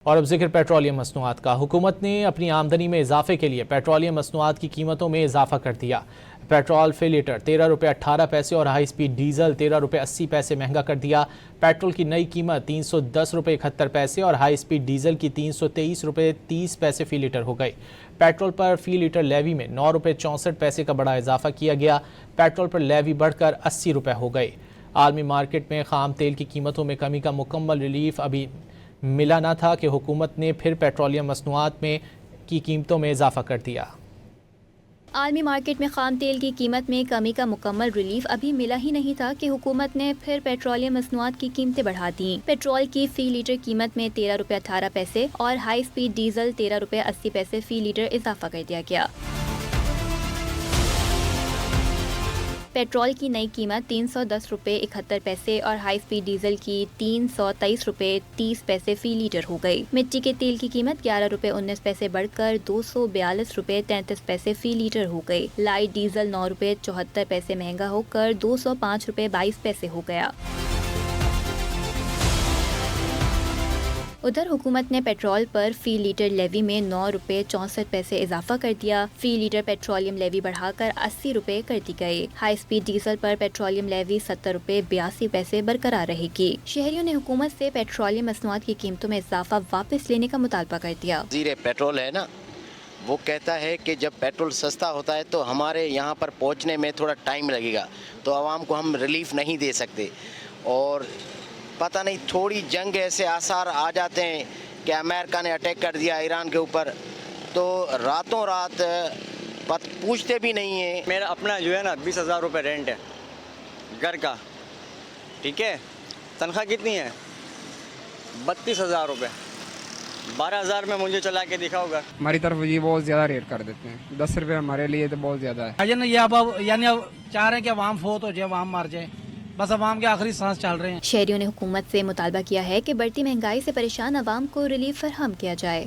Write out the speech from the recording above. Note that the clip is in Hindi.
और अब जिक्र पेट्रोलियम मसनूआत का। हुकूमत ने अपनी आमदनी में इजाफे के लिए पेट्रोलियम मसनूआत की कीमतों में इजाफा कर दिया। पेट्रोल फी लीटर 13 रुपये 18 पैसे और हाई स्पीड डीजल 13 रुपये 80 पैसे महंगा कर दिया। पेट्रोल की नई कीमत 310 रुपये 71 पैसे और हाई स्पीड डीजल की 323 रुपये 30 पैसे फ़ी लीटर हो गई। पेट्रोल पर फ़ी लीटर लेवी में 9 रुपये 64 पैसे का बड़ा इजाफा किया गया। पेट्रोल पर लेवी बढ़कर 80 रुपये हो गई। आलमी मार्केट में खाम तेल की कीमतों में कमी का मुकम्मल रिलीफ अभी मिला न था कि हुकूमत ने फिर पेट्रोलियम मसनूआत में की कीमतों में इजाफा कर दिया। आलमी मार्केट में खाम तेल की कीमत में कमी का मुकम्मल रिलीफ अभी मिला ही नहीं था कि हुकूमत ने फिर पेट्रोलियम मसनूआत की कीमतें बढ़ा दी। पेट्रोल की फी लीटर कीमत में 13 रुपये 18 पैसे और हाई स्पीड डीजल 13 रुपये 80 पैसे फी लीटर इजाफा कर दिया गया। पेट्रोल की नई कीमत 310 रुपये 71 पैसे और हाई स्पीड डीजल की 323 रुपये 30 पैसे फी लीटर हो गई। मिट्टी के तेल की कीमत 11 रुपये 19 पैसे बढ़कर 242 रुपये 33 पैसे फी लीटर हो गई। लाइट डीजल 9 रुपये 74 पैसे महंगा होकर 205 रुपये 22 पैसे हो गया। उधर हुकूमत ने पेट्रोल पर फी लीटर लेवी में 9 रुपये 64 पैसे इजाफा कर दिया। फी लीटर पेट्रोलियम लेवी बढ़ाकर 80 रुपये कर दी गई। हाई स्पीड डीजल पर पेट्रोलियम लेवी 70 रुपये 82 पैसे बरकरार रहेगी। शहरियों ने हुकूमत से पेट्रोलियम मसनूआत की कीमतों में इजाफा वापस लेने का मुतालबा कर दिया। जीरे पेट्रोल है ना, वो कहता है कि जब पेट्रोल सस्ता होता है तो हमारे यहाँ पर पहुँचने में थोड़ा टाइम लगेगा, तो आवाम को हम रिलीफ नहीं दे सकते। और पता नहीं थोड़ी जंग ऐसे आसार आ जाते हैं कि अमेरिका ने अटैक कर दिया ईरान के ऊपर, तो रातों रात पूछते भी नहीं है। मेरा अपना जो है ना 20,000 रुपये रेंट है घर का, ठीक है। तनख्वाह कितनी है? 32,000 रुपये। 12,000 में मुझे चला के दिखाओगा। हमारी तरफ ये बहुत ज़्यादा रेट कर देते हैं। 10 रुपये हमारे लिए तो बहुत ज़्यादा है। ये अब यानी अब चाह रहे हैं कि अवाम फोत हो जाए, अवाम मार जाए, बस अवाम के आखिरी सांस चल रहे हैं। शहरियों ने हुकूमत से मुतालबा किया है कि बढ़ती महंगाई से परेशान अवाम को रिलीफ फरहम किया जाए।